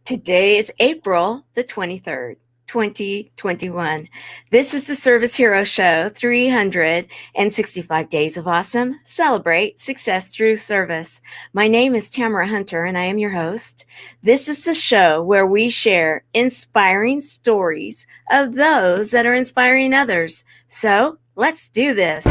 Today is April the 23rd, 2021. This is the Service Hero Show, 365 Days of Awesome. Celebrate success through service. My name is Tamara Hunter, and I am your host. This is the show where we share inspiring stories of those that are inspiring others. So let's do this.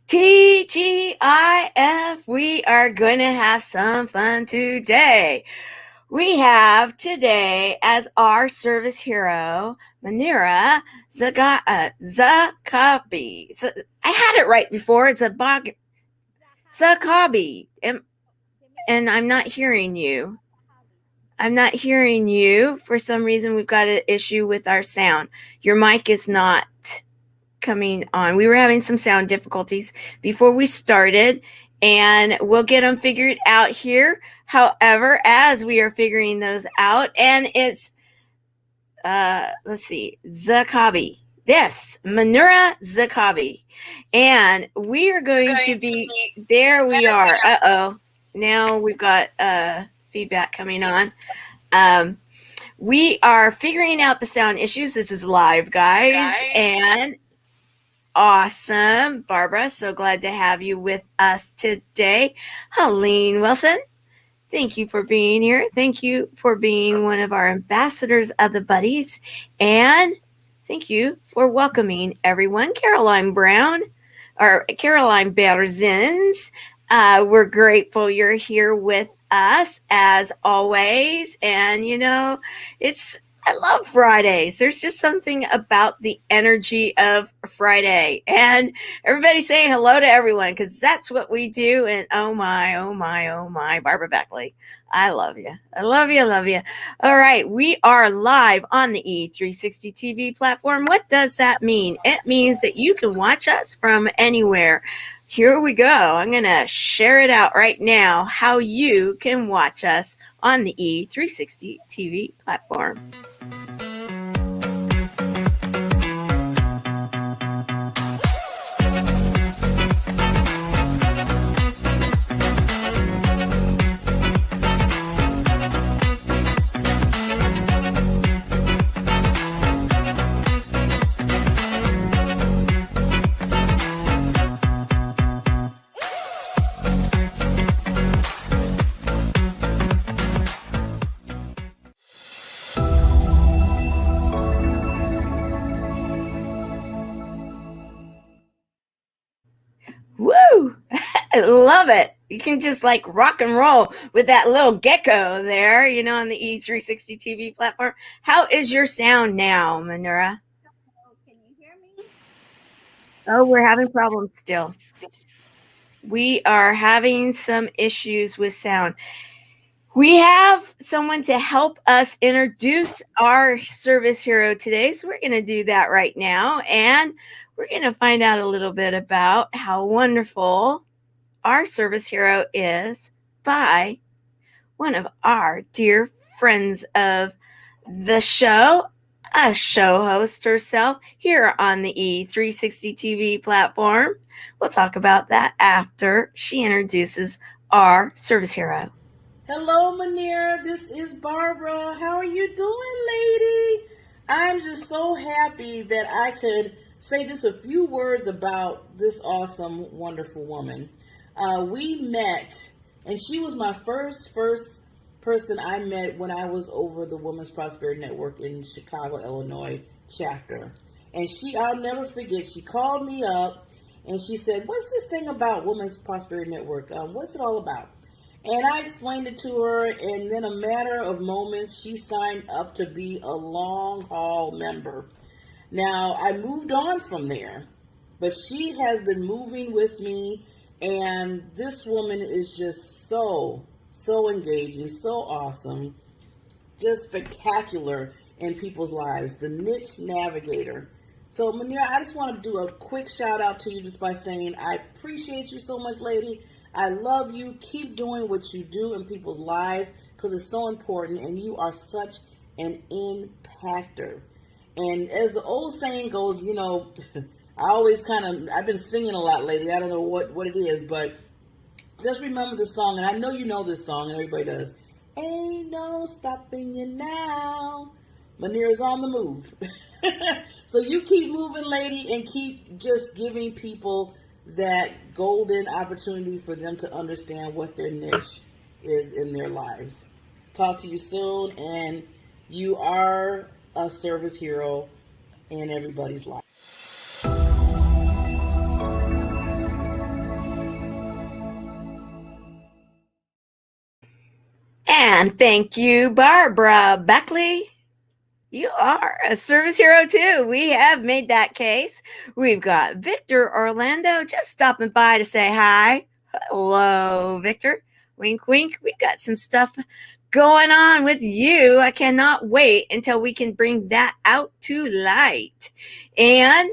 TGIF, we are going to have some fun today. We have today as our service hero, Munira Zahabi. So I had it right before. It's Zahabi. And I'm not hearing you. I'm not hearing you. For some reason, we've got an issue with our sound. Your mic is not coming on. We were having some sound difficulties before we started, and we'll get them figured out here. However, as we are figuring those out, and it's let's see, Zahabi. Yes, Munira Zahabi. And we are going to be there. We are. Now we've got feedback coming on. We are figuring out the sound issues. This is live, guys. And awesome. Barbara, so glad to have you with us today. Helene Wilson, thank you for being here. Thank you for being one of our ambassadors of the buddies. And thank you for welcoming everyone. Caroline Brown, or Caroline Berzins, we're grateful you're here with us as always. And, you know, I love Fridays. There's just something about the energy of Friday. And everybody saying hello to everyone, because that's what we do. And oh my, Barbara Beckley. I love you. I love you. I love you. All right. We are live on the E360 TV platform. What does that mean? It means that you can watch us from anywhere. Here we go. I'm going to share it out right now, how you can watch us on the E360 TV platform. Woo! I love it. You can just like rock and roll with that little gecko there, you know, on the E360 TV platform. How is your sound now, Munira? Can you hear me? Oh, we're having problems still. We are having some issues with sound. We have someone to help us introduce our service hero today. So we're going to do that right now. And we're going to find out a little bit about how wonderful our service hero is by one of our dear friends of the show, a show host herself here on the E360 TV platform. We'll talk about that after she introduces our service hero. Hello, Munira. This is Barbara. How are you doing, lady? I'm just so happy that I could say just a few words about this awesome, wonderful woman. We met, and she was my first person I met when I was over the Women's Prosperity Network in Chicago, Illinois chapter. And I'll never forget, she called me up and she said, "What's this thing about Women's Prosperity Network? What's it all about?" And I explained it to her, and then a matter of moments, she signed up to be a long haul member. Now, I moved on from there, but she has been moving with me, and this woman is just so engaging, so awesome, just spectacular in people's lives. The Niche Navigator. So, Munira, I just want to do a quick shout out to you just by saying I appreciate you so much, lady. I love you. Keep doing what you do in people's lives because it's so important, and you are such an impactor. And as the old saying goes, I always I've been singing a lot lately. I don't know what it is, but just remember this song, and I know you know this song, and everybody does. Ain't no stopping you now. Munira's on the move. So you keep moving, lady, and keep just giving people that golden opportunity for them to understand what their niche is in their lives. Talk to you soon, and you are a service hero in everybody's life. And thank you, Barbara Beckley. You are a service hero too. We have made that case. We've got Victor Orlando just stopping by to say hi. Hello, Victor. Wink, wink. We've got some stuff going on with you. I cannot wait until we can bring that out to light. And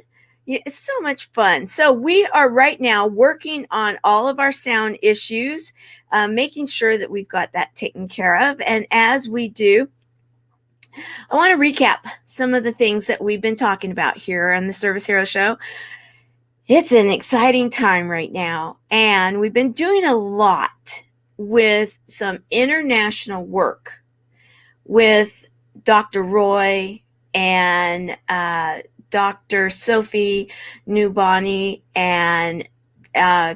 it's so much fun. So we are right now working on all of our sound issues, making sure that we've got that taken care of. And as we do, I want to recap some of the things that we've been talking about here on the Service Hero Show. It's an exciting time right now, and we've been doing a lot with some international work with Dr. Roy and Dr. Sophie Nubani and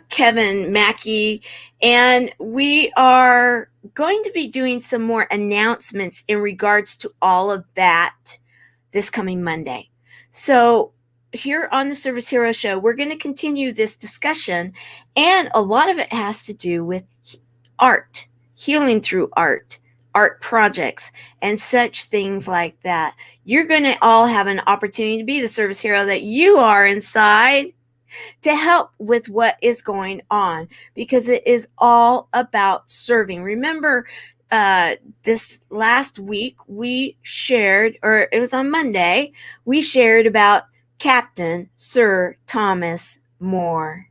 Kevin Mackey, and we are going to be doing some more announcements in regards to all of that this coming Monday. So here on the Service Hero Show, we're going to continue this discussion, and a lot of it has to do with art, healing through art projects, and such things like that. You're going to all have an opportunity to be the service hero that you are inside, to help with what is going on, because it is all about serving. Remember, this last week we shared, or it was on Monday, we shared about Captain Sir Thomas More.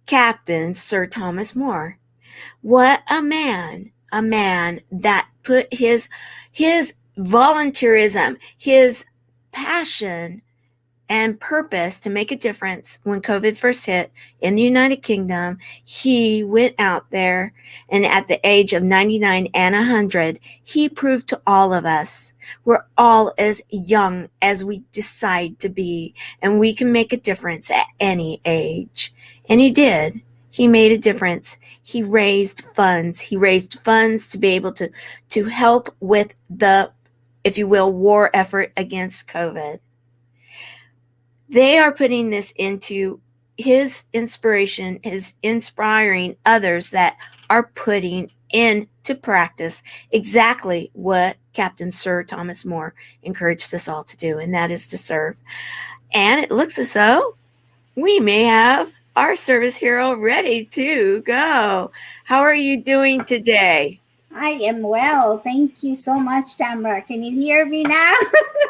Captain Sir Thomas More. What a man that put his volunteerism, his passion and purpose to make a difference when COVID first hit in the United Kingdom. He went out there, and at the age of 99 and 100, he proved to all of us we're all as young as we decide to be, and we can make a difference at any age. And he did. He made a difference. He raised funds. He raised funds to be able to help with the, if you will, war effort against COVID. They are putting this into his inspiration, his inspiring others that are putting into practice exactly what Captain Sir Thomas More encouraged us all to do, and that is to serve. And it looks as though we may have our service hero ready to go. How are you doing today? I am well. Thank you so much, Tamara. Can you hear me now?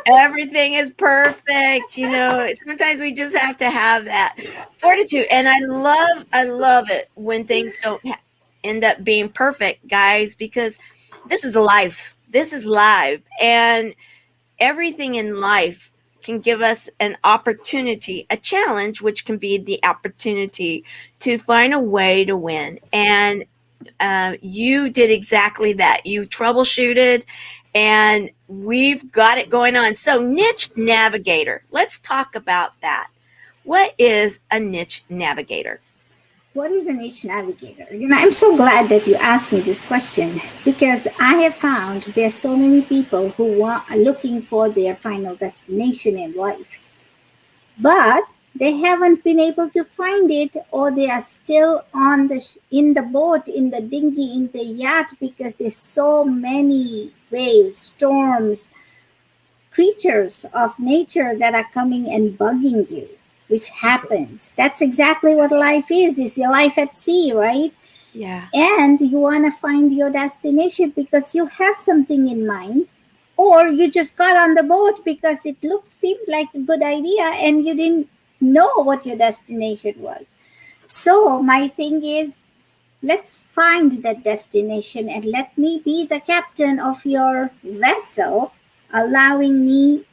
Everything is perfect. Sometimes we just have to have that fortitude. And I love it when things don't end up being perfect, guys, because this is life. This is live. And everything in life can give us an opportunity, a challenge, which can be the opportunity to find a way to win. And you did exactly that. You troubleshooted, and we've got it going on. So Niche Navigator, let's talk about that. What is a Niche Navigator? What is a niche navigator? I'm so glad that you asked me this question, because I have found there's so many people who are looking for their final destination in life, but they haven't been able to find it, or they are still in the boat, in the dinghy, in the yacht, because there's so many waves, storms, creatures of nature that are coming and bugging you, which happens. That's exactly what life is your life at sea, right? Yeah. And you want to find your destination because you have something in mind, or you just got on the boat because it seemed like a good idea and you didn't know what your destination was. So my thing is, Let's find that destination and let me be the captain of your vessel, allowing me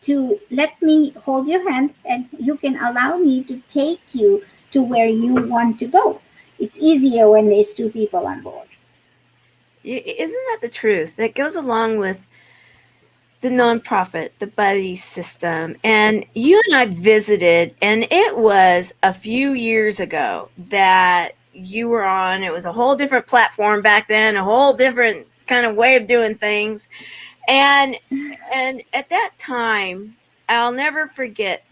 to let me hold your hand and you can allow me to take you to where you want to go. It's easier when there's two people on board. Isn't that the truth? That goes along with the nonprofit, the buddy system. And you and I visited, and it was a few years ago that you were on. It was a whole different platform back then, a whole different kind of way of doing things. And at that time, I'll never forget,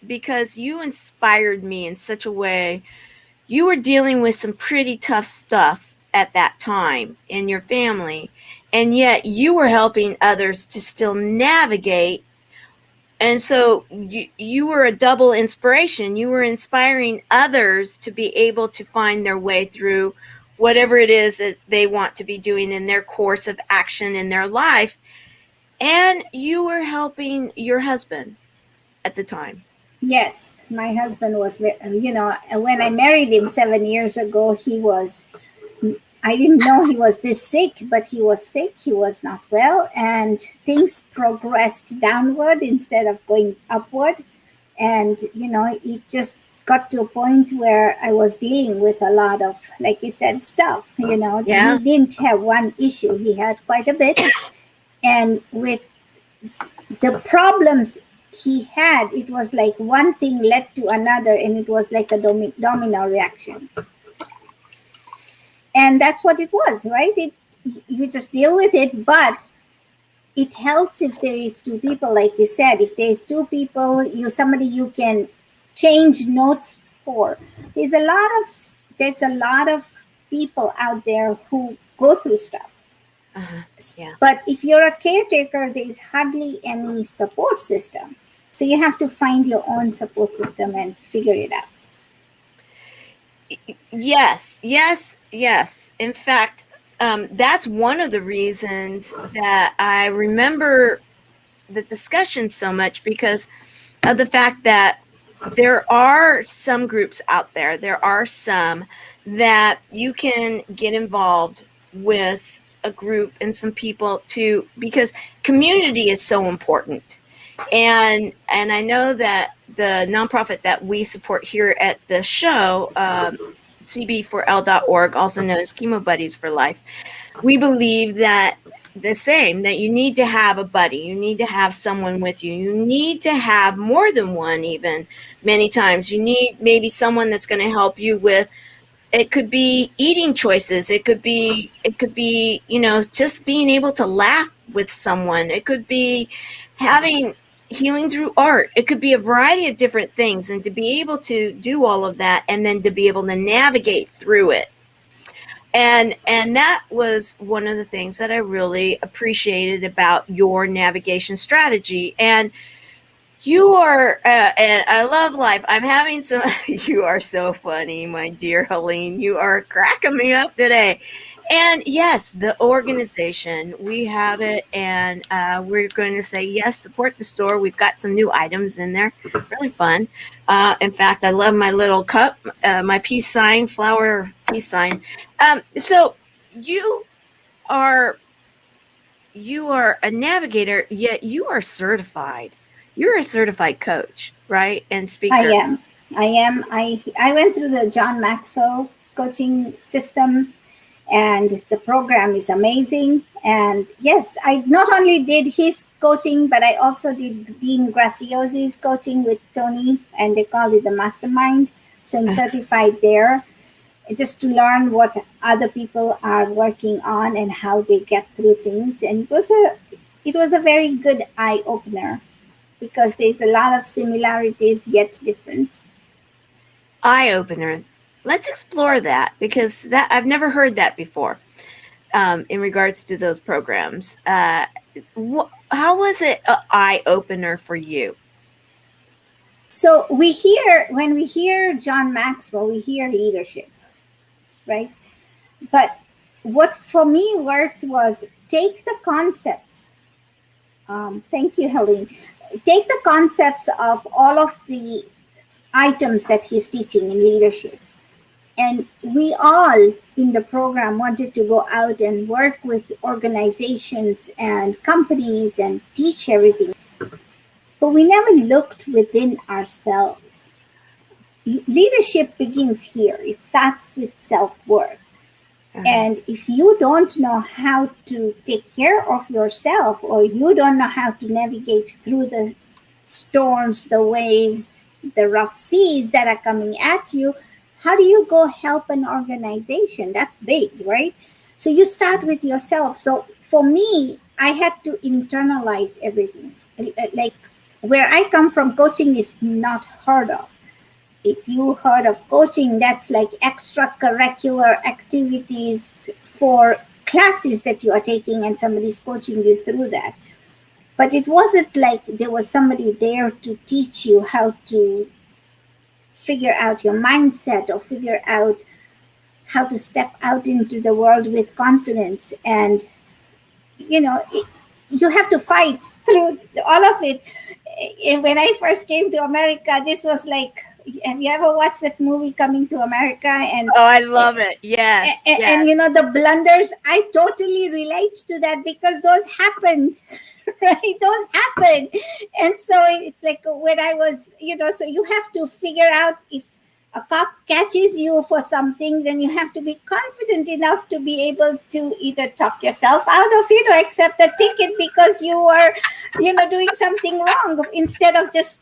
because you inspired me in such a way. You were dealing with some pretty tough stuff at that time in your family, and yet you were helping others to still navigate. And so you were a double inspiration. You were inspiring others to be able to find their way through whatever it is that they want to be doing in their course of action in their life. And you were helping your husband at the time. Yes, my husband was, when I married him 7 years ago, I didn't know he was this sick, but he was sick. He was not well, and things progressed downward instead of going upward. And, it just got to a point where I was dealing with a lot of, like you said, stuff. Yeah. He didn't have one issue, he had quite a bit. And with the problems he had, it was like one thing led to another, and it was like a domino reaction. And that's what it was, right? You just deal with it, but it helps if there is two people, like you said. If there's two people, somebody you can change notes for. There's a lot of people out there who go through stuff. Yeah. But if you're a caretaker, there's hardly any support system. So you have to find your own support system and figure it out. Yes. In fact, that's one of the reasons that I remember the discussion so much, because of the fact that there are some groups out there. There are some that you can get involved with a group and some people too, because community is so important. And I know that the nonprofit that we support here at the show, cb4l.org, also known as Chemo Buddies for Life, we believe that the same, that you need to have a buddy. You need to have someone with you. You need to have more than one, even many times. You need maybe someone that's going to help you with, it could be eating choices. It could be, just being able to laugh with someone. It could be having healing through art. It could be a variety of different things, and to be able to do all of that and then to be able to navigate through it. And that was one of the things that I really appreciated about your navigation strategy. And you are, and I love life. I'm having some, you are so funny, my dear Helene. You are cracking me up today. And yes, the organization, we have it, and we're going to say, yes, support the store. We've got some new items in there. Really fun. In fact, I love my little cup, my peace sign, flower peace sign. So you are a navigator, yet you are certified. You're a certified coach, right? And speaker. I am. I went through the John Maxwell coaching system, and the program is amazing. And yes, I not only did his coaching, but I also did Dean Graciosi's coaching with Tony, and they call it the mastermind. So I'm certified there, just to learn what other people are working on and how they get through things. And it was a very good eye opener, because there's a lot of similarities yet different. Eye opener. Let's explore that, because that I've never heard that before. In regards to those programs, how was it an eye opener for you? So when we hear John Maxwell, we hear leadership, right? But what for me worked was take the concepts. Thank you, Helene. Take the concepts of all of the items that he's teaching in leadership And we all in the program wanted to go out and work with organizations and companies and teach everything. But we never looked within ourselves. Leadership begins here, it starts with self worth. And if you don't know how to take care of yourself, or you don't know how to navigate through the storms, the waves, the rough seas that are coming at you, how do you go help an organization? That's big, right? So you start with yourself. So for me, I had to internalize everything. Like where I come from, coaching is not heard of. If you heard of coaching, that's like extracurricular activities for classes that you are taking and somebody's coaching you through that. But it wasn't like there was somebody there to teach you how to figure out your mindset or figure out how to step out into the world with confidence. And you have to fight through all of it. When I first came to America, this was like, have you ever watched that movie Coming to America? And oh, I love it. Yes, and the blunders, I totally relate to that because those happened. Right, those happen. And so it's like when I was, so you have to figure out, if a cop catches you for something, then you have to be confident enough to be able to either talk yourself out of it or accept the ticket because you were, doing something wrong, instead of just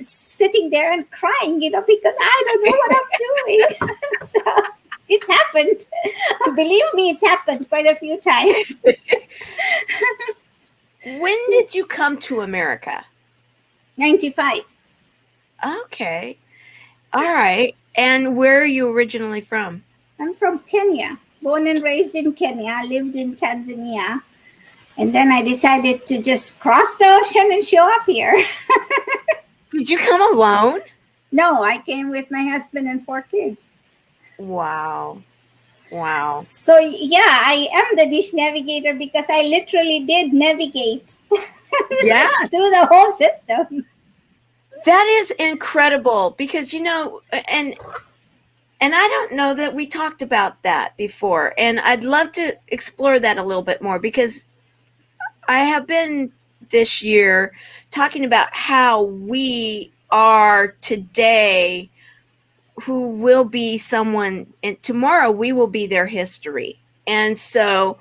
sitting there and crying, because I don't know what I'm doing. So it's happened. Believe me, it's happened quite a few times. When did you come to America? 95. Okay. All right. And where are you originally from? I'm from Kenya, born and raised in Kenya, lived in Tanzania. And then I decided to just cross the ocean and show up here. Did you come alone? No, I came with my husband and 4 kids. Wow. So yeah, I am the Niche Navigator because I literally did navigate Yeah. through the whole system. That is incredible because, and I don't know that we talked about that before. And I'd love to explore that a little bit more because I have been this year talking about how we are today who will be someone, and tomorrow we will be their history. And so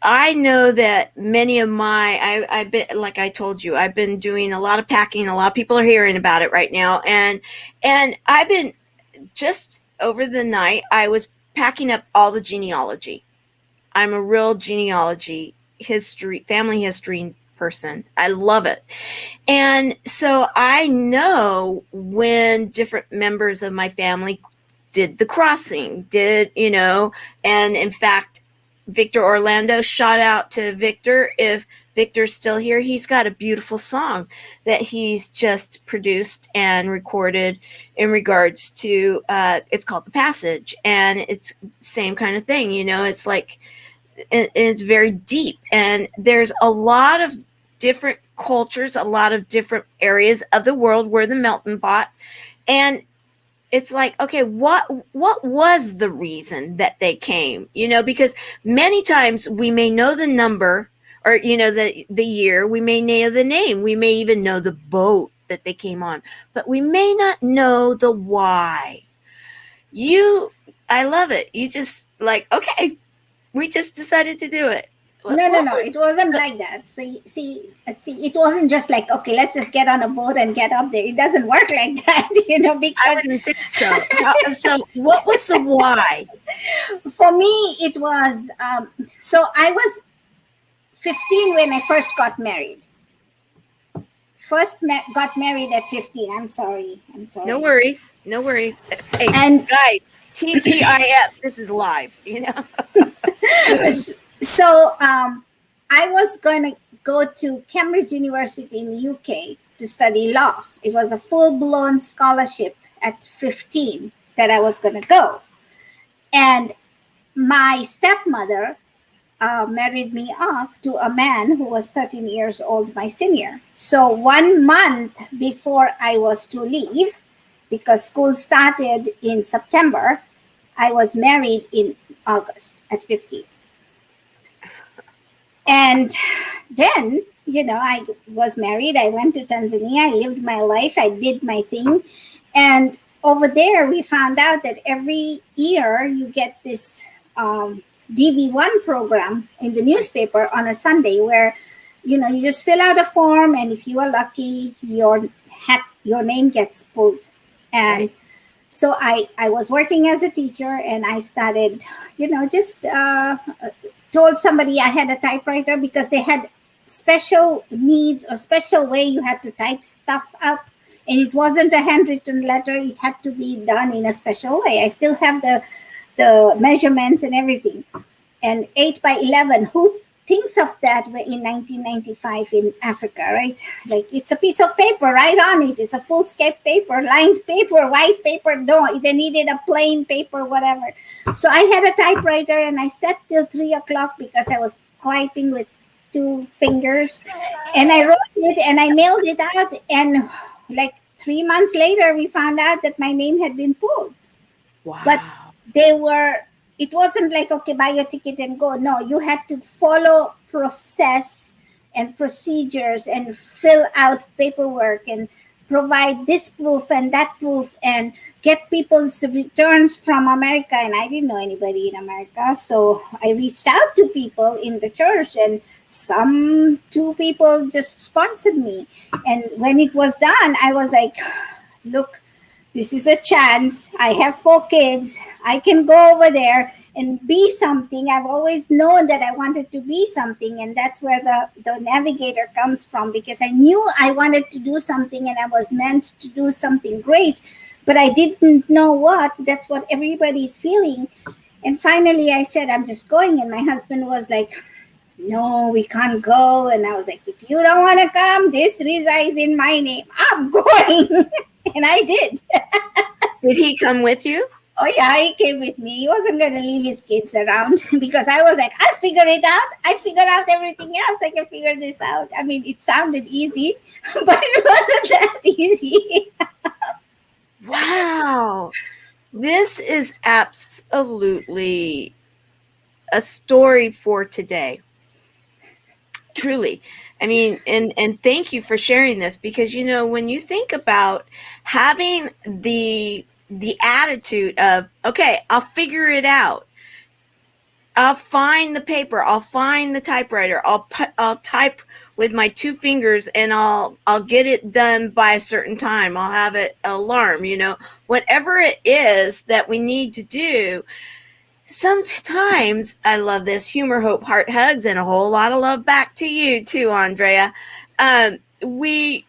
I know that many of I've been, like I told you, I've been doing a lot of packing. A lot of people are hearing about it right now. And I've been, just over the night, I was packing up all the genealogy. I'm a real genealogy family history person. I love it. And so I know when different members of my family did the crossing, and in fact, Victor Orlando, shout out to Victor. If Victor's still here, he's got a beautiful song that he's just produced and recorded in regards to, it's called The Passage. And it's the same kind of thing, it's like, it's very deep. And there's a lot of different cultures, a lot of different areas of the world. We're the melting pot. And it's like, okay, what was the reason that they came? Because many times we may know the number or, the year, we may know the name, we may even know the boat that they came on, but we may not know the why. I love it. You just like, okay, we just decided to do it. No. It wasn't like that. See, it wasn't just like, okay, let's just get on a boat and get up there. It doesn't work like that, because I wouldn't think so. So what was the why? For me, it was, so I was 15 when I first got married. Got married at 15. I'm sorry. No worries. Hey, and guys, TGIF, this is live, So I was going to go to Cambridge University in the UK to study law. It was a full-blown scholarship at 15 that I was going to go. And my stepmother married me off to a man who was 13 years old, my senior. So 1 month before I was to leave, because school started in September. I was married in August at 50. And then, I was married. I went to Tanzania. I lived my life. I did my thing. And over there, we found out that every year you get this DV1 program in the newspaper on a Sunday where, you just fill out a form. And if you are lucky, your name gets pulled. And Right. so I was working as a teacher, and I started, just told somebody I had a typewriter because they had special needs or special way you had to type stuff up, and it wasn't a handwritten letter. It had to be done in a special way. I still have the measurements and everything. And 8 by 11, who thinks of that in 1995 in Africa, right? Like, it's a piece of paper right on it. It's a foolscape paper, lined paper, white paper. No, they needed a plain paper, whatever. So I had a typewriter, and I sat till 3 o'clock because I was typing with 2 fingers. And I wrote it and I mailed it out. And like 3 months later, we found out that my name had been pulled. Wow. But it wasn't like, okay, buy your ticket and go. No, you had to follow process and procedures and fill out paperwork and provide this proof and that proof and get people's returns from America. And I didn't know anybody in America. So I reached out to people in the church, and 2 people just sponsored me. And when it was done, I was like, look, this is a chance. I have 4 kids. I can go over there and be something. I've always known that I wanted to be something. And that's where the navigator comes from, because I knew I wanted to do something and I was meant to do something great, but I didn't know what. That's what everybody's feeling. And finally I said, I'm just going. And my husband was like, no, we can't go. And I was like, if you don't want to come, this resides in my name. I'm going. And I did. Did he come with you? Oh, yeah, he came with me. He wasn't going to leave his kids around because I was like, I'll figure it out. I figured out everything else. I can figure this out. I mean, it sounded easy, but it wasn't that easy. Wow. This is absolutely a story for today. Truly. I mean, and thank you for sharing this, because, when you think about having the attitude of, okay, I'll figure it out. I'll find the paper. I'll find the typewriter. I'll type with my 2 fingers, and I'll get it done by a certain time. I'll have it alarm, whatever it is that we need to do. Sometimes, I love this, humor, hope, heart, hugs, and a whole lot of love back to you too, Andrea. We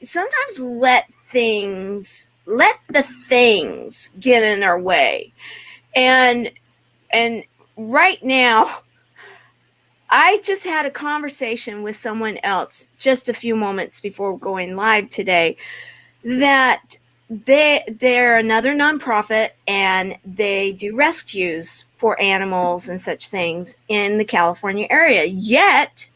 sometimes let the things get in our way. And right now, I just had a conversation with someone else just a few moments before going live today, that they're another nonprofit, and they do rescues for animals and such things in the California area. Yet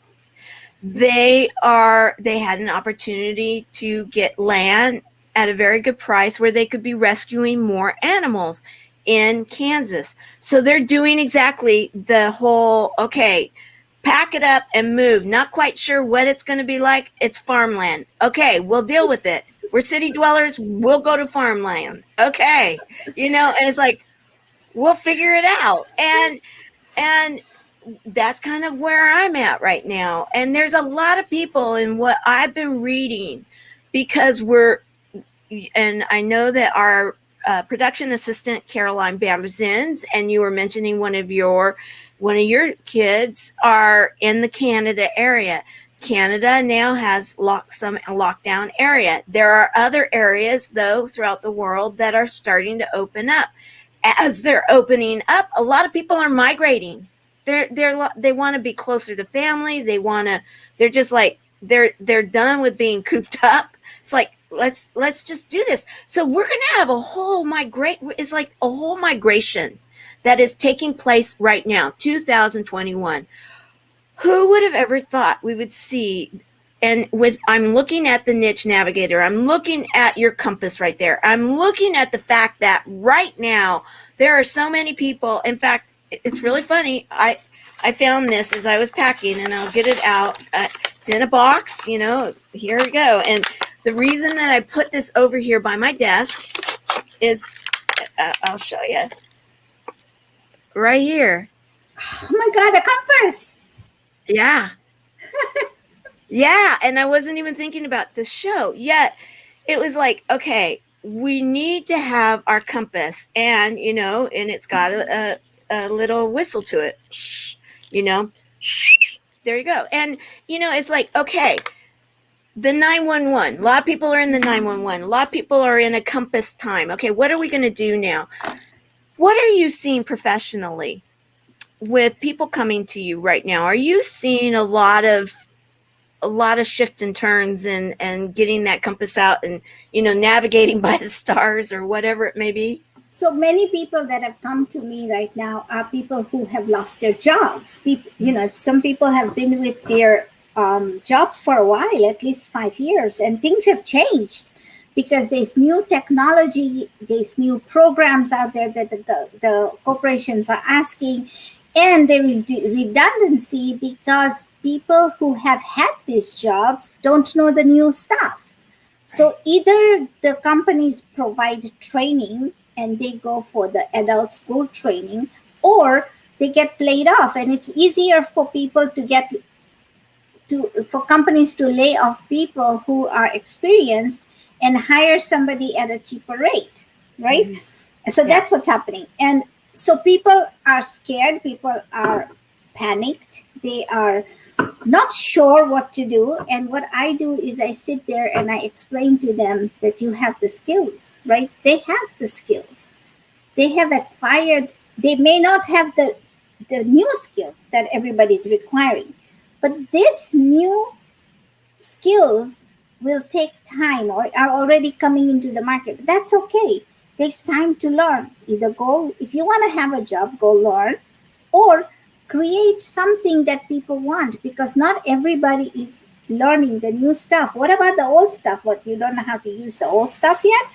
they had an opportunity to get land at a very good price where they could be rescuing more animals in Kansas. So they're doing exactly the whole, okay, pack it up and move. Not quite sure what it's going to be like. It's farmland. Okay, we'll deal with it. We're city dwellers. We'll go to farmland. Okay. And it's like, we'll figure it out. And that's kind of where I'm at right now. And there's a lot of people in what I've been reading, because and I know that our production assistant, Caroline Berzins, and you were mentioning one of your kids are in the Canada area. Canada now has some lockdown area. There are other areas, though, throughout the world that are starting to open up. As they're opening up, a lot of people are migrating. They want to be closer to family. They're just like, they're done with being cooped up. It's like, let's just do this. So we're going to have a whole migration that is taking place right now, 2021. Who would have ever thought we would see and I'm looking at the Niche Navigator, I'm looking at your compass right there, I'm looking at the fact that right now there are so many people. In fact, it's really funny. I found this as I was packing, and I'll get it out. It's in a box, here we go. And the reason that I put this over here by my desk is, I'll show you right here. Oh my God, a compass! Yeah. Yeah, and I wasn't even thinking about the show yet. It was like, okay, we need to have our compass, and and it's got a little whistle to it. There you go. And it's like, okay, the 911. A lot of people are in the 911. A lot of people are in a compass time. Okay, what are we going to do now? What are you seeing professionally with people coming to you right now? Are you seeing a lot of shift and turns and getting that compass out and navigating by the stars or whatever it may be? So many people that have come to me right now are people who have lost their jobs. Some people have been with their jobs for a while, at least 5 years, and things have changed because there's new technology, there's new programs out there that the corporations are asking, and there is redundancy because people who have had these jobs don't know the new stuff. So either the companies provide training and they go for the adult school training, or they get laid off, and it's easier for people for companies to lay off people who are experienced and hire somebody at a cheaper rate, right? Mm-hmm. So that's what's happening. And so people are scared, people are panicked, they are not sure what to do. And what I do is I sit there and I explain to them that you have the skills, right? They have the skills. They have acquired, they may not have the new skills that everybody's requiring, but this new skills will take time or are already coming into the market. That's okay. Takes time to learn. Either go, if you want to have a job, go learn, or create something that people want, because not everybody is learning the new stuff. What about the old stuff? What, you don't know how to use the old stuff yet?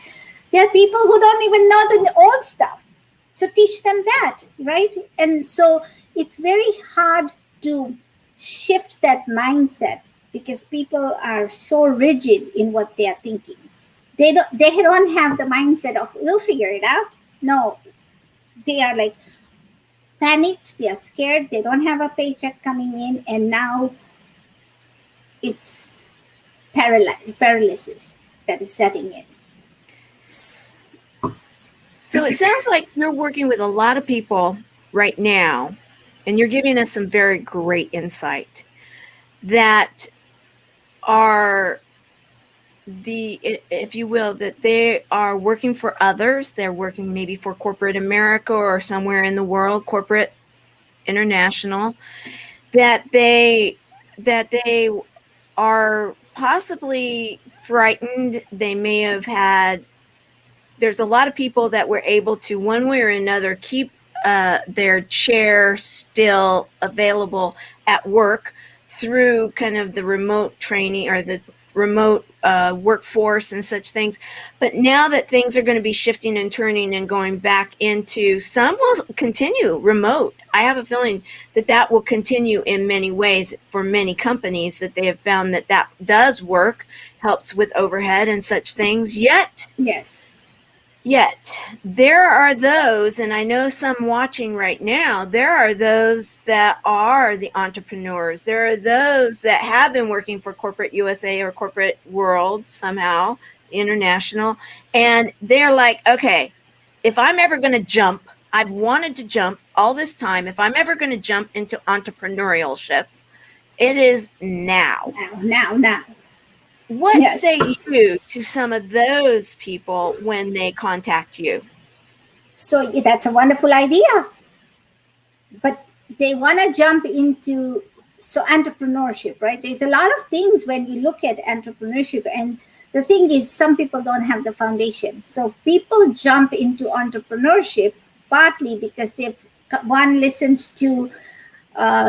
There are people who don't even know the old stuff. So teach them that, right? And so it's very hard to shift that mindset because people are so rigid in what they are thinking. They don't have the mindset of we'll figure it out. No, they are like panicked, they are scared, they don't have a paycheck coming in, and now it's paralysis that is setting in. So it sounds like you're working with a lot of people right now, and you're giving us some very great insight that are if you will, that they are working for others. They're working maybe for corporate America or somewhere in the world, corporate international, that they are possibly frightened. They may have had, there's a lot of people that were able to one way or another keep their chair still available at work through kind of the remote training or the remote workforce and such things. But now that things are going to be shifting and turning and going back into, some will continue remote. I have a feeling that will continue in many ways for many companies, that they have found that does work, helps with overhead and such things. Yet there are those, and I know some watching right now, there are those that are the entrepreneurs. There are those that have been working for corporate USA or corporate world somehow, international, and they're like, okay, if I'm ever going to jump, I've wanted to jump all this time. If I'm ever going to jump into entrepreneurship, it is now. Now. What say you to some of those people when they contact you? So that's a wonderful idea. But they want to jump into entrepreneurship, right? There's a lot of things when you look at entrepreneurship. And the thing is, some people don't have the foundation. So people jump into entrepreneurship partly because they've listened to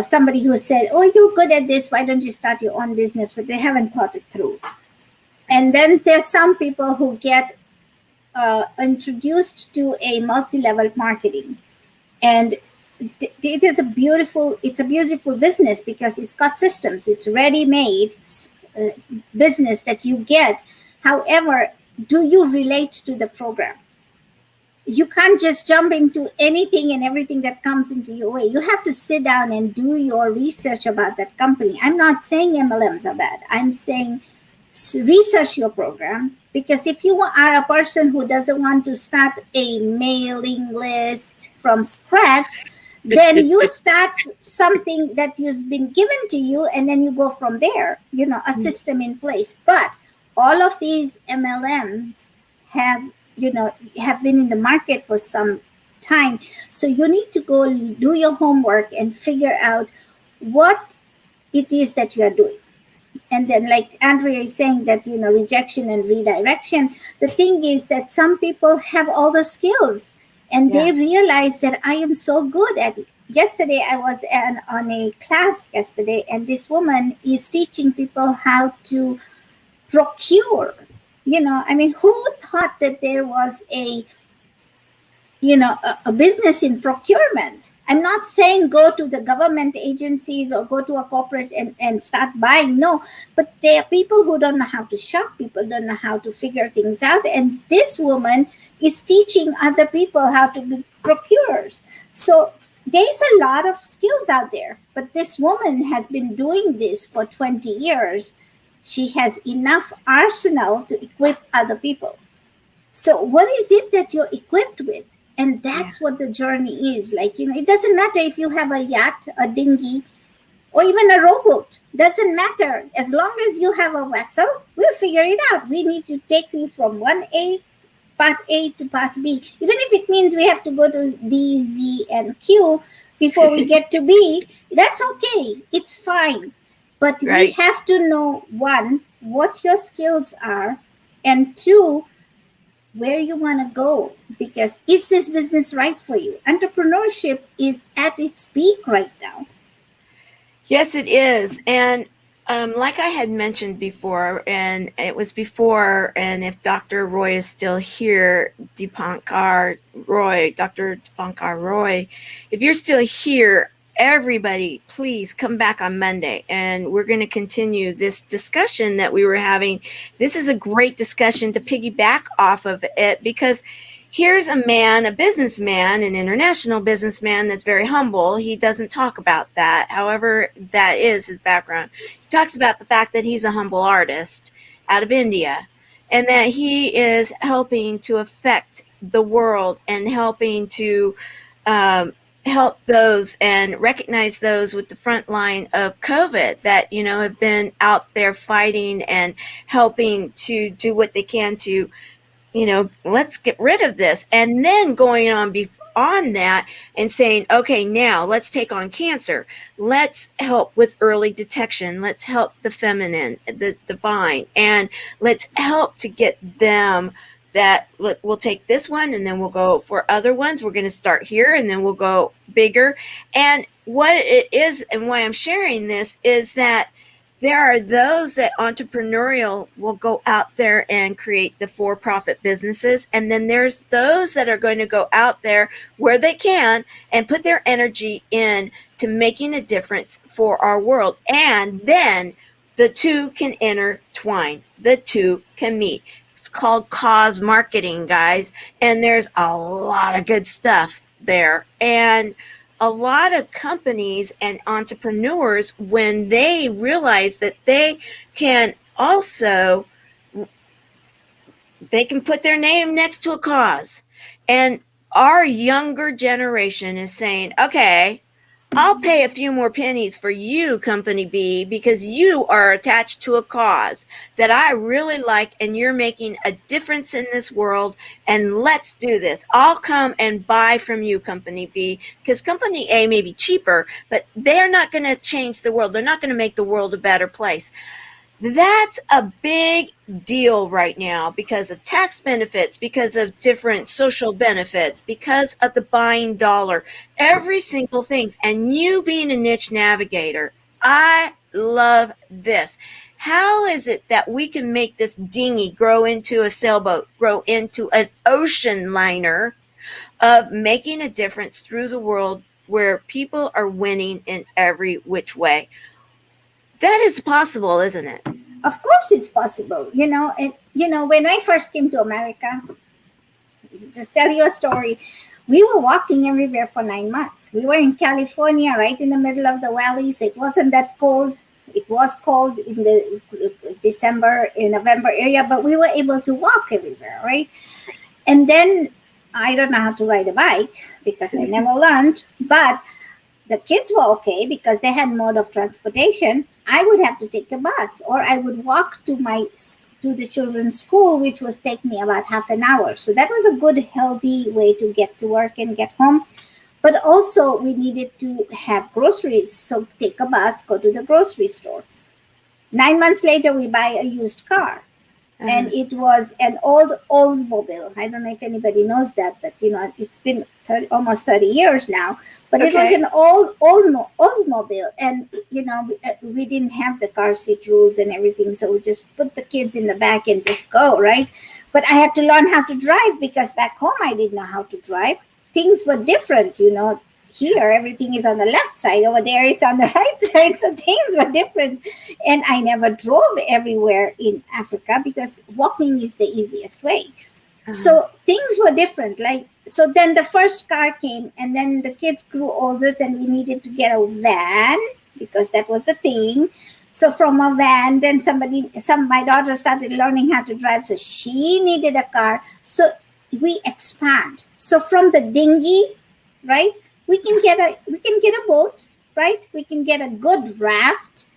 somebody who said, "Oh, you're good at this. Why don't you start your own business?" So they haven't thought it through. And then there's some people who get introduced to a multi-level marketing, and it's a beautiful business because it's got systems. It's ready-made uh, business that you get. However, do you relate to the program? You can't just jump into anything and everything that comes into your way. You have to sit down and do your research about that company. I'm not saying MLMs are bad. I'm saying research your programs, because if you are a person who doesn't want to start a mailing list from scratch, then you start something that has been given to you and then you go from there, a system in place. But all of these MLMs have have been in the market for some time, so you need to go do your homework and figure out what it is that you are doing. And then, like Andrea is saying, that rejection and redirection, the thing is that some people have all the skills and they realize that I am so good at it. Yesterday I was on a class yesterday, and this woman is teaching people how to procure. Who thought that there was a business in procurement? I'm not saying go to the government agencies or go to a corporate and start buying. No, but there are people who don't know how to shop, people don't know how to figure things out. And this woman is teaching other people how to be procurers. So there's a lot of skills out there, but this woman has been doing this for 20 years. She has enough arsenal to equip other people. So what is it that you're equipped with? And that's what the journey is. Like, it doesn't matter if you have a yacht, a dinghy, or even a rowboat. Doesn't matter. As long as you have a vessel, we'll figure it out. We need to take you from part A to part B. Even if it means we have to go to D, Z, and Q before we get to B, that's okay. It's fine. But we have to know, one, what your skills are, and two, where you want to go, because is this business right for you? Entrepreneurship is at its peak right now. Yes, it is. And like I had mentioned before, and it was before, and if Dr. Roy is still here, Dr. Dipankar Roy, if you're still here, everybody, please come back on Monday, and we're going to continue this discussion that we were having. This is a great discussion to piggyback off of it, because here's a man, a businessman, an international businessman that's very humble. He doesn't talk about that. However, that is his background. He talks about the fact that he's a humble artist out of India, and that he is helping to affect the world and helping to help those and recognize those with the front line of COVID that, have been out there fighting and helping to do what they can to, let's get rid of this. And then going on beyond that and saying, okay, now let's take on cancer. Let's help with early detection. Let's help the feminine, the divine, and let's help to get them that we'll take this one and then we'll go for other ones. We're going to start here and then we'll go bigger. And what it is, and why I'm sharing this, is that there are those that entrepreneurial will go out there and create the for-profit businesses. And then there's those that are going to go out there where they can and put their energy in to making a difference for our world. And then the two can intertwine. The two can meet. Called cause marketing, guys, and there's a lot of good stuff there. And a lot of companies and entrepreneurs, when they realize that they can also, they can put their name next to a cause. And our younger generation is saying, okay, I'll pay a few more pennies for you, Company B, because you are attached to a cause that I really like and you're making a difference in this world, and let's do this. I'll come and buy from you, Company B, because Company A may be cheaper, but they're not going to change the world. They're not going to make the world a better place. That's a big deal right now because of tax benefits, because of different social benefits, because of the buying dollar, every single thing. And you being a niche navigator, I love this. How is it that we can make this dinghy grow into a sailboat, grow into an ocean liner of making a difference through the world where people are winning in every which way? That is possible, isn't it? Of course, it's possible. And when I first came to America, just tell you a story. We were walking everywhere for 9 months. We were in California, right in the middle of the valleys. It wasn't that cold. It was cold in the December, in November area, but we were able to walk everywhere, right? And then I don't know how to ride a bike because I never learned, but the kids were okay because they had mode of transportation. I would have to take a bus, or I would walk to the children's school, which was take me about half an hour. So that was a good, healthy way to get to work and get home. But also we needed to have groceries. So take a bus, go to the grocery store. 9 months later, we buy a used car. And it was an old Oldsmobile. I don't know if anybody knows that, but it's been almost 30 years now. But It was an old Oldsmobile, and we didn't have the car seat rules and everything, so we just put the kids in the back and just go, right? But I had to learn how to drive because back home I didn't know how to drive. Things were different, Here, everything is on the left side. Over there, it's on the right side. So things were different. And I never drove everywhere in Africa because walking is the easiest way. So things were different. So then the first car came, and then the kids grew older. Then we needed to get a van because that was the thing. So from a van, then my daughter started learning how to drive. So she needed a car. So we expand. So from the dinghy, right? We can get a boat, right? We can get a good raft.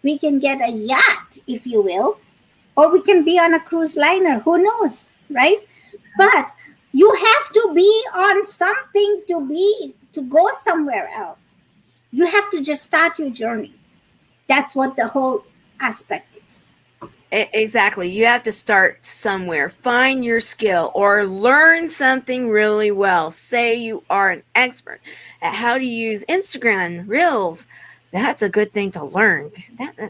We can get a yacht, if you will, or we can be on a cruise liner. Who knows, right? But you have to be on something to go somewhere else. You have to just start your journey. That's what the whole aspect is. Exactly. You have to start somewhere, find your skill, or learn something really well. Say you are an expert at how to use Instagram Reels. That's a good thing to learn.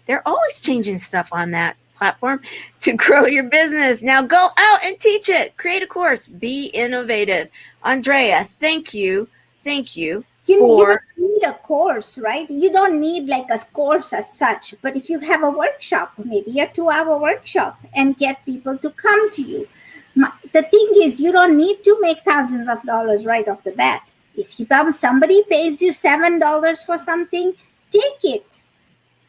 They're always changing stuff on that platform to grow your business. Now go out and teach it. Create a course. Be innovative. Andrea, thank you. Thank you. You don't need a course, right? You don't need like a course as such. But if you have a workshop, maybe a 2-hour workshop, and get people to come to you. The thing is, you don't need to make thousands of dollars right off the bat. If somebody pays you $7 for something, take it.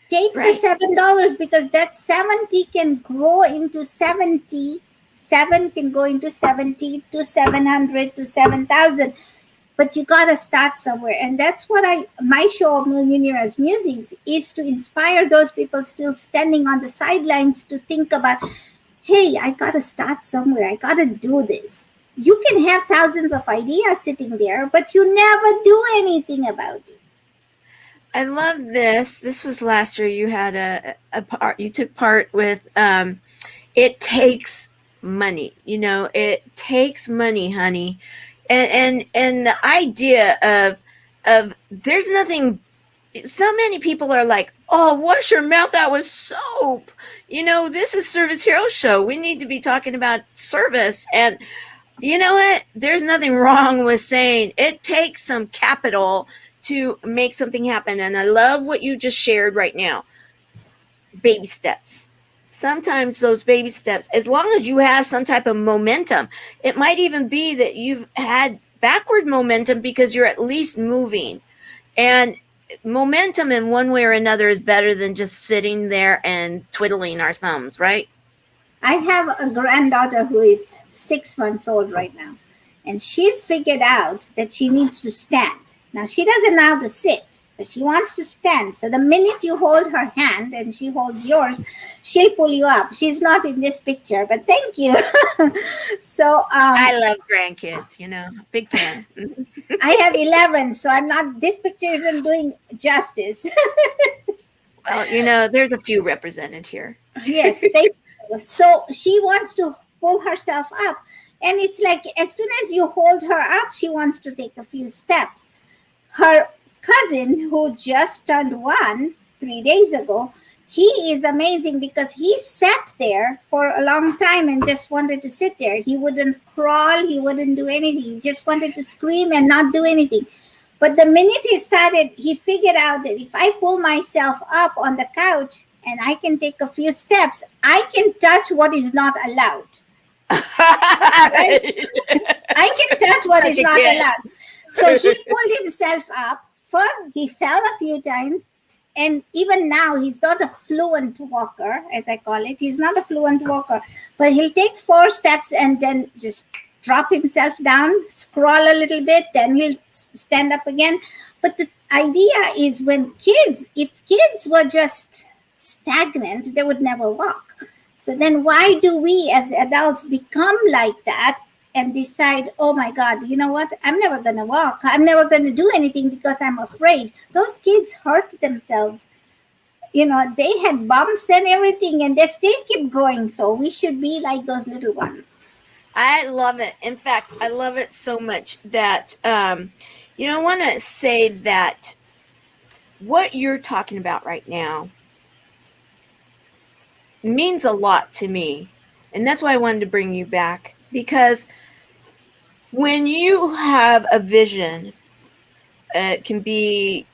Take the $7 because that 70 can grow into 70. 7 can go into 70 to 700 to 7,000. But you got to start somewhere. And that's what my show, Munira's Musings, is to inspire those people still standing on the sidelines to think about, hey, I got to start somewhere. I got to do this. You can have thousands of ideas sitting there, but you never do anything about it. I love this. This was last year. You had you took part with, it takes money. It takes money, honey. And the idea of there's nothing, so many people are like, oh, wash your mouth out with soap. This is Service Hero Show. We need to be talking about service. And you know what? There's nothing wrong with saying it takes some capital to make something happen. And I love what you just shared right now. Baby steps. Sometimes those baby steps, as long as you have some type of momentum, it might even be that you've had backward momentum because you're at least moving. And momentum in one way or another is better than just sitting there and twiddling our thumbs, right? I have a granddaughter who is 6 months old right now, and she's figured out that she needs to stand. Now, she doesn't know how to sit, but she wants to stand. So the minute you hold her hand and she holds yours, she'll pull you up. She's not in this picture, but thank you. So I love grandkids, big fan. I have 11, so this picture isn't doing justice. Well, there's a few represented here. Yes, they. So she wants to pull herself up, and it's like as soon as you hold her up, she wants to take a few steps. Her cousin, who just turned 3 days ago, he is amazing because he sat there for a long time and just wanted to sit there. He wouldn't crawl, he wouldn't do anything. He just wanted to scream and not do anything. But the minute he started, he figured out that if I pull myself up on the couch and I can take a few steps, I can touch what is not allowed. Right? I can touch what is not allowed. So he pulled himself up. He fell a few times. And even now, he's not a fluent walker, as I call it. He's not a fluent walker. But he'll take 4 steps and then just drop himself down, scroll a little bit, then he'll stand up again. But the idea is if kids were just stagnant, they would never walk. So then why do we as adults become like that and decide, oh my God, you know what? I'm never going to walk. I'm never going to do anything because I'm afraid. Those kids hurt themselves. They had bumps and everything and they still keep going. So we should be like those little ones. I love it. In fact, I love it so much that, I want to say that what you're talking about right now means a lot to me. And that's why I wanted to bring you back, because when you have a vision, it can be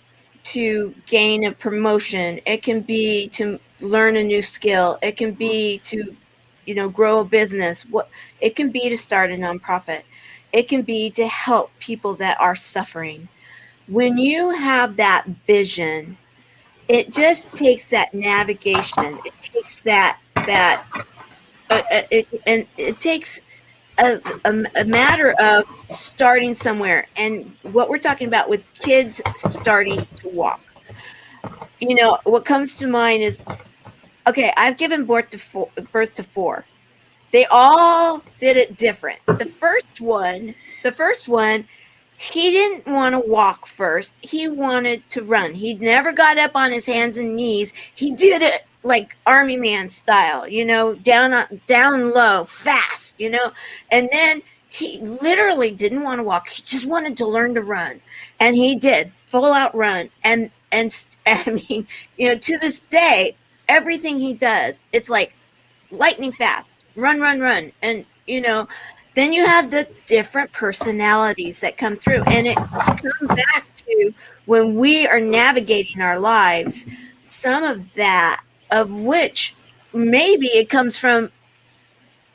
to gain a promotion, it can be to learn a new skill, it can be to grow a business. It can be to start a nonprofit. It can be to help people that are suffering. When you have that vision, it just takes that navigation. It takes it takes a matter of starting somewhere. And what we're talking about with kids starting to walk, what comes to mind is, okay, I've given birth to 4. They all did it different. The first one, he didn't want to walk first. He wanted to run. He never got up on his hands and knees. He did it like Army Man style, down low, fast, And then he literally didn't want to walk. He just wanted to learn to run. And he did, full out run. And I mean, to this day, everything he does, it's like lightning fast. Run. And, then you have the different personalities that come through. And it comes back to when we are navigating our lives, some of that, of which maybe it comes from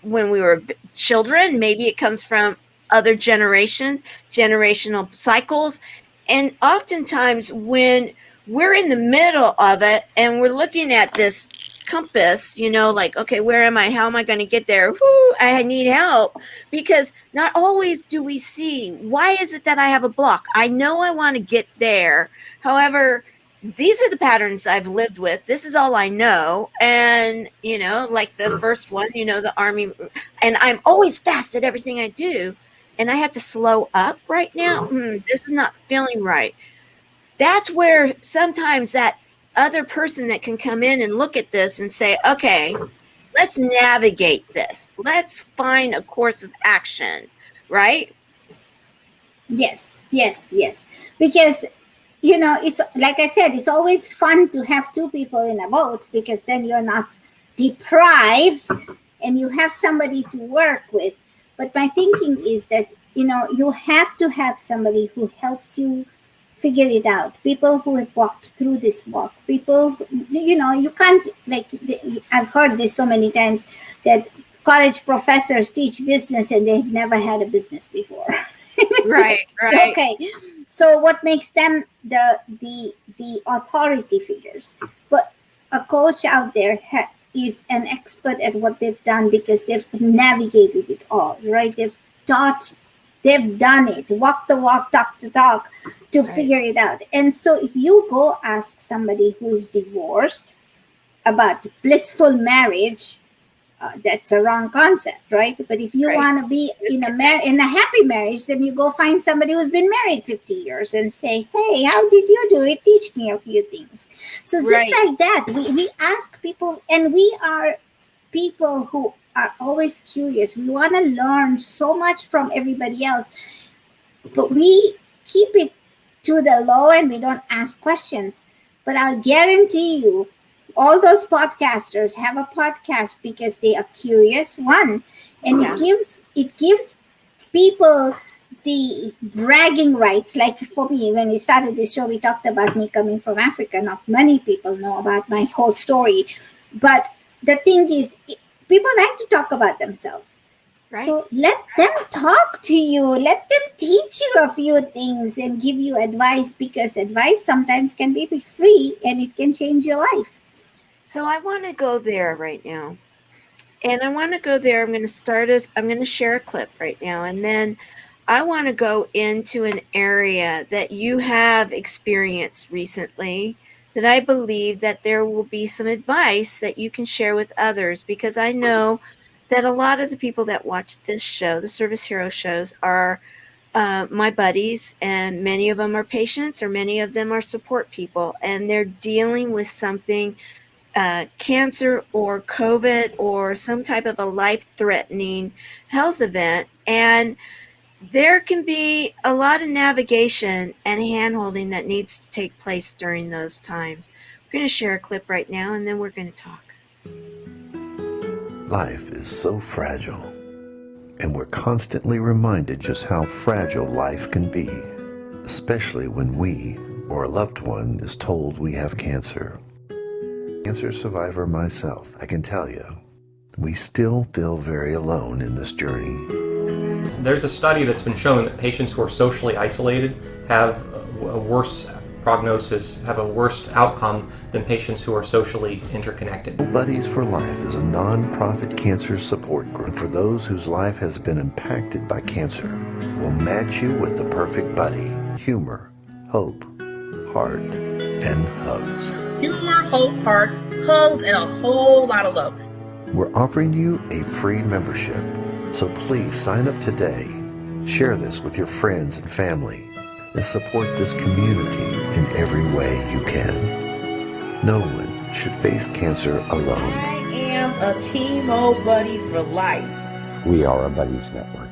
when we were children, maybe it comes from other generational cycles. And oftentimes when we're in the middle of it and we're looking at this compass, like, okay, where am I? How am I going to get there? Whoo, I need help. Because not always do we see, why is it that I have a block? I know I want to get there. However, these are the patterns I've lived with. This is all I know. And, like the first one, the Army, and I'm always fast at everything I do. And I have to slow up right now. This is not feeling right. That's where sometimes that other person that can come in and look at this and say, okay, let's navigate this. Let's find a course of action, right? Yes. Because, it's like I said, it's always fun to have 2 people in a boat because then you're not deprived and you have somebody to work with. But my thinking is that, you have to have somebody who helps you figure it out. People who have walked through this walk. People, you can't, I've heard this so many times that college professors teach business and they've never had a business before. Right. Okay. So what makes them the authority figures? But a coach out there is an expert at what they've done because they've navigated it all, right? They've done it, walk the walk, talk the talk to figure it out. And so if you go ask somebody who is divorced about blissful marriage, That's a wrong concept, right? But if you Right. want to be in a happy marriage, then you go find somebody who's been married 50 years and say, hey, how did you do it? Teach me a few things. So just Right. like that, we ask people, and we are people who are always curious. We want to learn so much from everybody else, but we keep it to the low and we don't ask questions. But I'll guarantee you, all those podcasters have a podcast because they are curious. One, and Yeah. it gives people the bragging rights. Like for me, when we started this show, we talked about me coming from Africa. Not many people know about my whole story, but the thing is, people like to talk about themselves. Right. So let them talk to you. Let them teach you a few things and give you advice, because advice sometimes can be free and it can change your life. So I want to go there right now. And I want to go there. I'm going to share a clip right now. And then I want to go into an area that you have experienced recently, that I believe that there will be some advice that you can share with others, because I know that a lot of the people that watch this show, the Service Hero shows, are my buddies, and many of them are patients, or many of them are support people, and they're dealing with something, cancer or COVID or some type of a life-threatening health event, and there can be a lot of navigation and hand-holding that needs to take place during those times. We're going to share a clip right now, and then we're going to talk. Life is so fragile, and we're constantly reminded just how fragile life can be, especially when we or a loved one is told we have cancer. Cancer survivor myself, I can tell you, we still feel very alone in this journey. There's a study that's been shown that patients who are socially isolated have a worse prognosis, have a worse outcome than patients who are socially interconnected. Buddies for Life is a non-profit cancer support group for those whose life has been impacted by cancer. We'll match you with the perfect buddy. Humor, hope, heart, and hugs. Humor, hope, heart, hugs, and a whole lot of love. We're offering you a free membership, so please sign up today. Share this with your friends and family, and support this community in every way you can. No one should face cancer alone. I am a chemo buddy for life. We are a buddies network.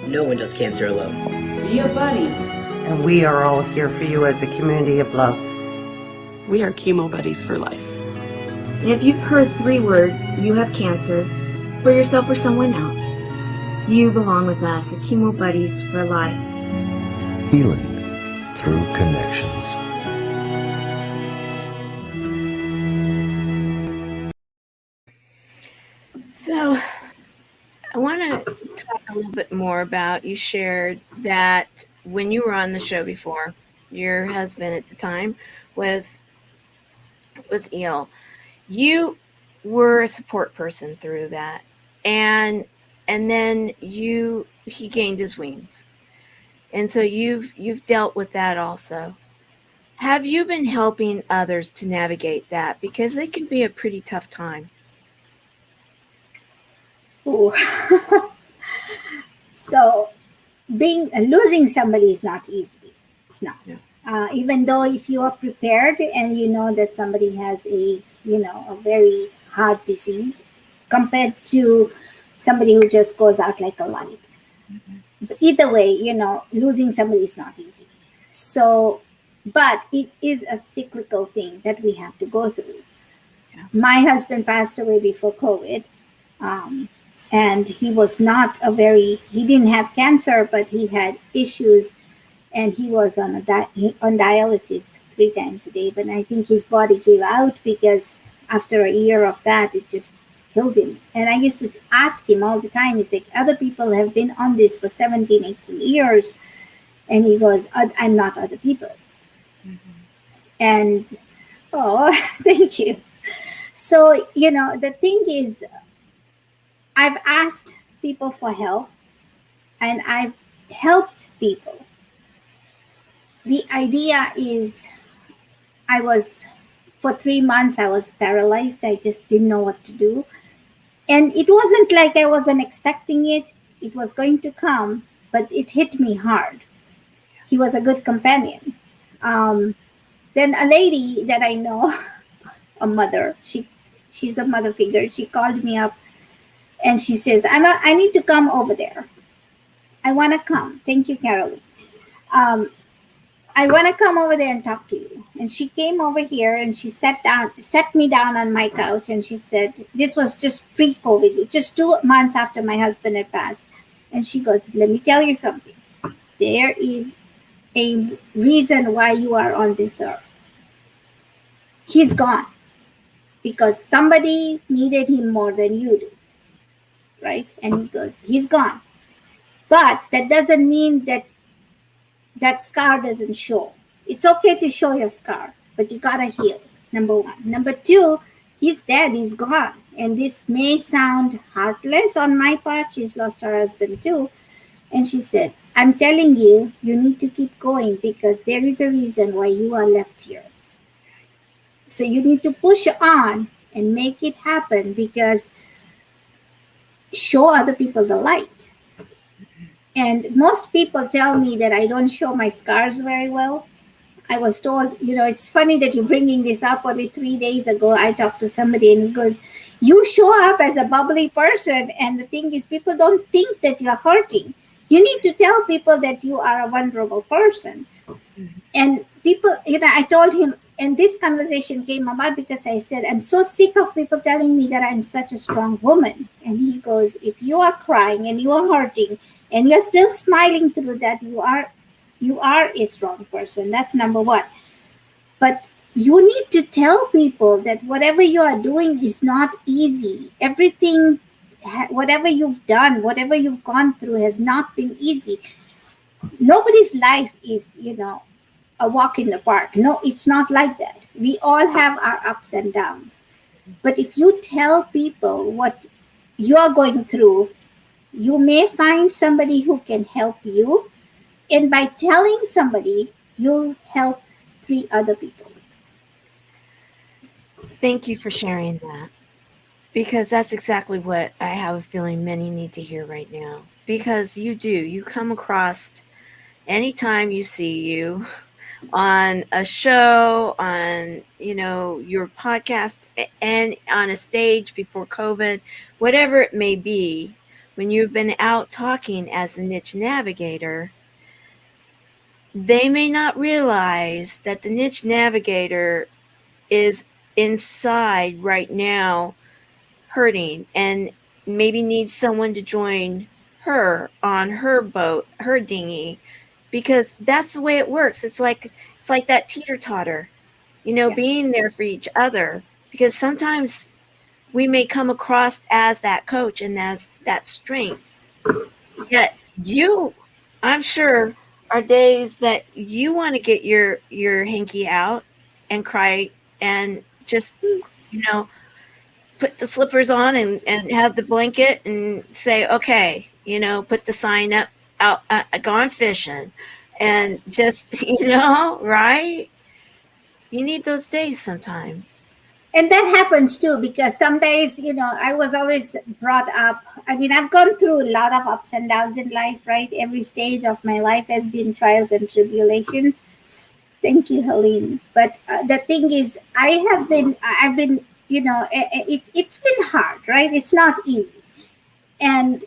No one does cancer alone. Be a buddy. And we are all here for you as a community of love. We are chemo buddies for life. And if you've heard 3 words, you have cancer, for yourself or someone else, you belong with us at Chemo Buddies for Life. Healing through connections. So I want to talk a little bit more about, you shared that when you were on the show before, your husband at the time was ill. You were a support person through that, and then he gained his wings, and so you've dealt with that also. Have you been helping others to navigate that, because it can be a pretty tough time? Ooh. So losing somebody is not easy. It's not. Yeah. Even though if you are prepared and you know that somebody has a very hard disease, compared to somebody who just goes out like a light. Mm-hmm. But either way, losing somebody is not easy. So, but it is a cyclical thing that we have to go through. Yeah. My husband passed away before COVID. And he was he didn't have cancer, but he had issues, and he was on dialysis 3 times a day. But I think his body gave out, because after a year of that, it just killed him. And I used to ask him all the time, he's like, other people have been on this for 17, 18 years. And he goes, I'm not other people. Mm-hmm. And, thank you. So, the thing is, I've asked people for help, and I've helped people. The idea is, for 3 months, I was paralyzed. I just didn't know what to do. And it wasn't like I wasn't expecting it. It was going to come, but it hit me hard. He was a good companion. Then a lady that I know, a mother, she's a mother figure. She called me up and she says, I need to come over there. I want to come. Thank you, Caroline. I want to come over there and talk to you. And she came over here and she sat me down on my couch, and she said, this was just pre-COVID, just 2 months after my husband had passed. And she goes, let me tell you something. There is a reason why you are on this earth. He's gone because somebody needed him more than you do. Right? And he goes, he's gone. But that doesn't mean that scar doesn't show. It's okay to show your scar, but you gotta heal, number one. Number two, he's dead, he's gone. And this may sound heartless on my part. She's lost her husband too. And she said, I'm telling you, you need to keep going because there is a reason why you are left here. So you need to push on and make it happen, because show other people the light. And most people tell me that I don't show my scars very well. I was told, it's funny that you're bringing this up. Only 3 days ago, I talked to somebody and he goes, you show up as a bubbly person. And the thing is, people don't think that you're hurting. You need to tell people that you are a vulnerable person. And people, I told him, and this conversation came about because I said, I'm so sick of people telling me that I'm such a strong woman. And he goes, if you are crying and you are hurting, and you're still smiling through that, you are a strong person. That's number one. But you need to tell people that whatever you are doing is not easy. Everything, whatever you've done, whatever you've gone through has not been easy. Nobody's life is, a walk in the park. No, it's not like that. We all have our ups and downs. But if you tell people what you're going through, you may find somebody who can help you. And by telling somebody, you'll help 3 other people. Thank you for sharing that. Because that's exactly what I have a feeling many need to hear right now. Because you come across, anytime you see you on a show, on, your podcast, and on a stage before COVID, whatever it may be, when you've been out talking as a niche navigator, they may not realize that the niche navigator is inside right now hurting and maybe needs someone to join her on her boat, her dinghy, because that's the way it works. It's like that teeter-totter, being there for each other, because sometimes we may come across as that coach and as that strength. Yet I'm sure, are days that you want to get your hanky out and cry and just, put the slippers on and have the blanket and say, okay, put the sign up, out, gone fishing, and just, right? You need those days sometimes. And that happens too, because some days, I was always brought up. I mean, I've gone through a lot of ups and downs in life, right? Every stage of my life has been trials and tribulations. Thank you, Helene. But the thing is, I've been, it's been hard, right? It's not easy. And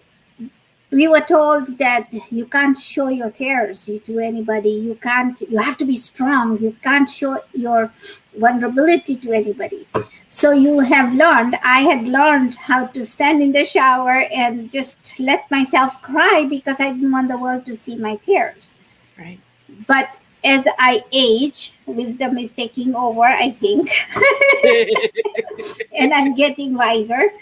we were told that you can't show your tears to anybody. You have to be strong. You can't show your vulnerability to anybody. So I had learned how to stand in the shower and just let myself cry because I didn't want the world to see my tears. Right. But as I age, wisdom is taking over, I think. And I'm getting wiser.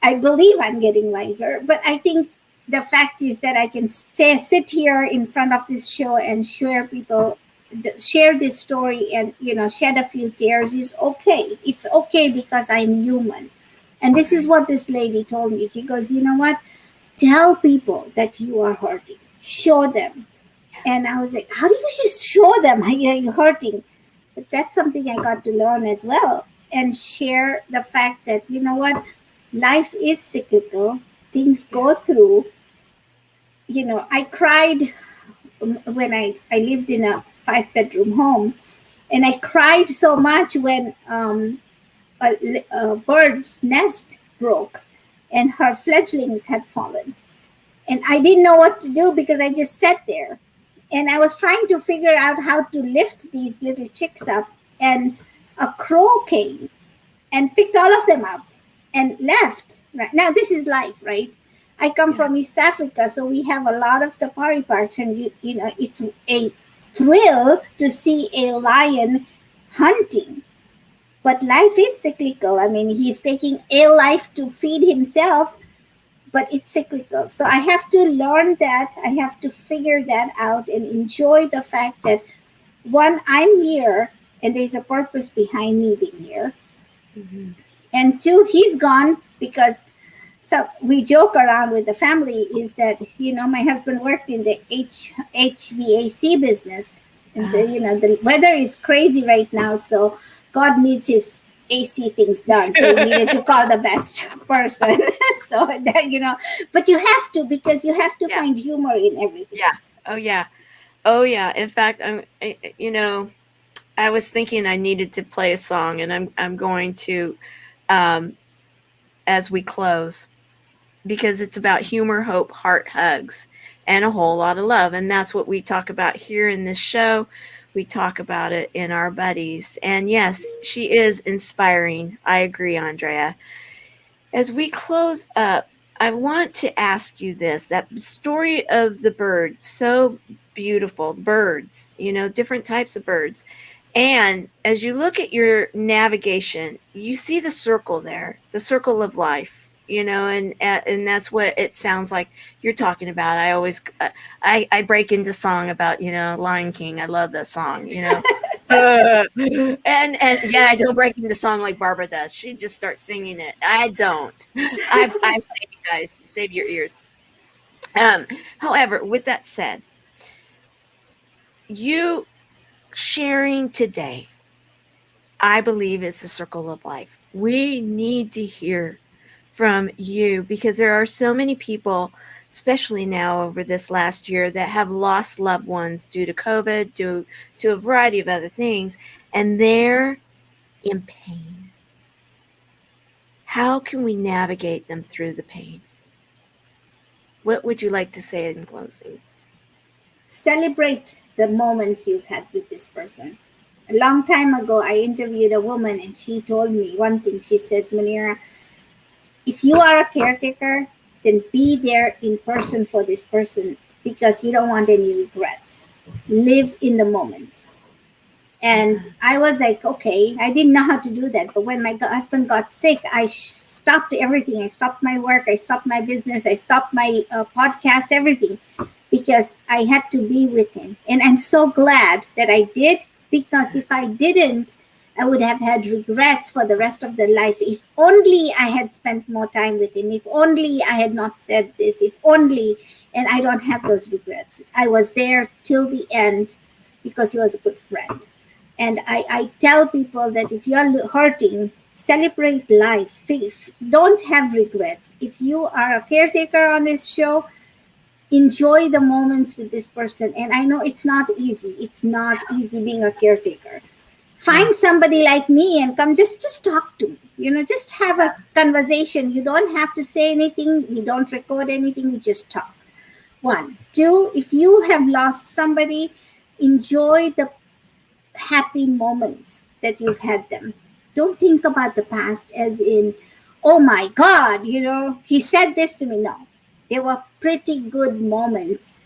I believe I'm getting wiser, but I think the fact is that I can sit here in front of this show and share this story and, shed a few tears is okay. It's okay because I'm human. And this is what this lady told me. She goes, you know what? Tell people that you are hurting. Show them. And I was like, how do you just show them you're hurting? But that's something I got to learn as well. And share the fact that, you know what? Life is cyclical. Things go through. I cried when I lived in a 5-bedroom home, and I cried so much when a bird's nest broke and her fledglings had fallen. And I didn't know what to do because I just sat there. And I was trying to figure out how to lift these little chicks up. And a crow came and picked all of them up and left. Right now, this is life, right? I come from East Africa, so we have a lot of safari parks, and it's a thrill to see a lion hunting. But life is cyclical. I mean, he's taking a life to feed himself, but it's cyclical. So I have to learn that. I have to figure that out and enjoy the fact that, one, I'm here and there's a purpose behind me being here. Mm-hmm. And two, he's gone because, so we joke around with the family is that, my husband worked in the HVAC business. And so, the weather is crazy right now. So God needs his AC things done. So he needed to call the best person. So that, but you have to, because you have to find humor in everything. Yeah. Oh yeah. In fact, I was thinking I needed to play a song, and I'm going to, as we close, because it's about humor, hope, heart hugs, and a whole lot of love. And that's what we talk about here in this show. We talk about it in our buddies. And yes, she is inspiring. I agree, Andrea. As we close up, I want to ask you this, that story of the birds, so beautiful, the birds, different types of birds. And as you look at your navigation, you see the circle there, the circle of life, and that's what it sounds like you're talking about. I always, I break into song about, Lion King. I love that song, and yeah, I don't break into song like Barbara does. She just starts singing it. I don't. I say, you guys, save your ears. However, with that said, you sharing today, I believe it's the circle of life. We need to hear from you, because there are so many people, especially now over this last year, that have lost loved ones due to COVID, due to a variety of other things, and they're in pain. How can we navigate them through the pain? What would you like to say in closing? Celebrate the moments you've had with this person. A long time ago, I interviewed a woman, and she told me one thing. She says, Munira, if you are a caretaker, then be there in person for this person, because you don't want any regrets. Live in the moment. And I was like, okay, I didn't know how to do that. But when my husband got sick, I stopped everything. I stopped my work. I stopped my business. I stopped my podcast, everything, because I had to be with him. And I'm so glad that I did, because if I didn't, I would have had regrets for the rest of their life. If only I had spent more time with him. If only I had not said this. If only, and I don't have those regrets. I was there till the end because he was a good friend. And I tell people that if you're hurting, celebrate life. Don't have regrets. If you are a caretaker on this show, enjoy the moments with this person. And I know it's not easy. It's not easy being a caretaker. Find somebody like me and come just talk to me. Just have a conversation. You don't have to say anything. We don't record anything. We just talk. 1. 2, if you have lost somebody, enjoy the happy moments that you've had them. Don't think about the past as in, oh my God, he said this to me. No, there were pretty good moments.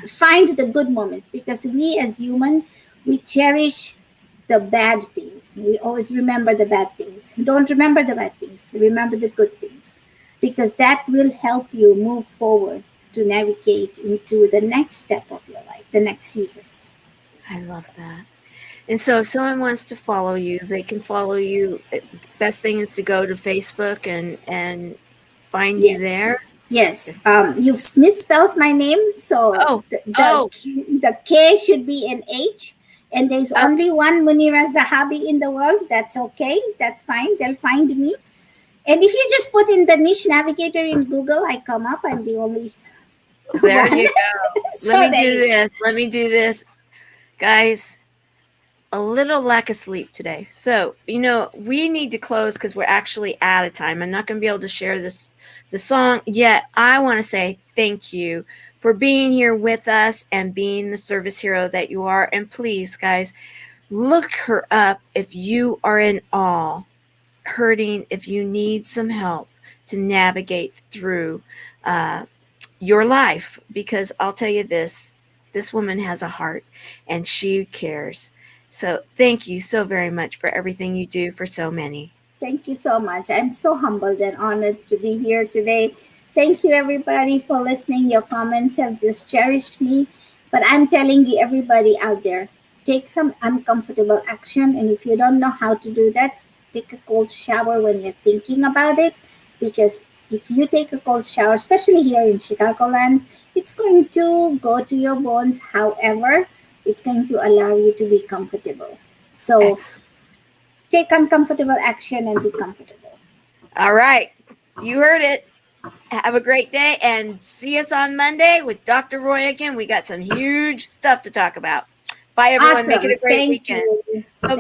Find the good moments, because we as human, we cherish the bad things. We always remember the bad things. Don't remember the bad things. Remember the good things, because that will help you move forward to navigate into the next step of your life, the next season. I love that. And so if someone wants to follow you, they can follow you. Best thing is to go to Facebook and find you there. Yes. You've misspelled my name. So the K should be an H. And there's only one Munira Zahabi in the world. That's okay. That's fine. They'll find me. And if you just put in the Niche Navigator in Google, I come up. I'm the only There one. you go. So Let me there do you- this. Let me do this. Guys, a little lack of sleep today. So, we need to close because we're actually out of time. I'm not going to be able to share the song yet. I want to say thank you for being here with us and being the service hero that you are. And please, guys, look her up if you are in awe, hurting, if you need some help to navigate through your life. Because I'll tell you this woman has a heart and she cares. So thank you so very much for everything you do for so many. Thank you so much. I'm so humbled and honored to be here today. Thank you, everybody, for listening. Your comments have just cherished me. But I'm telling you, everybody out there, take some uncomfortable action. And if you don't know how to do that, take a cold shower when you're thinking about it. Because if you take a cold shower, especially here in Chicagoland, it's going to go to your bones. However, it's going to allow you to be comfortable. So Excellent. take uncomfortable action and be comfortable. All right. You heard it. Have a great day and see us on Monday with Dr. Roy again. We got some huge stuff to talk about. Bye, everyone. Awesome. Make it a great Thank weekend. you. Bye-bye.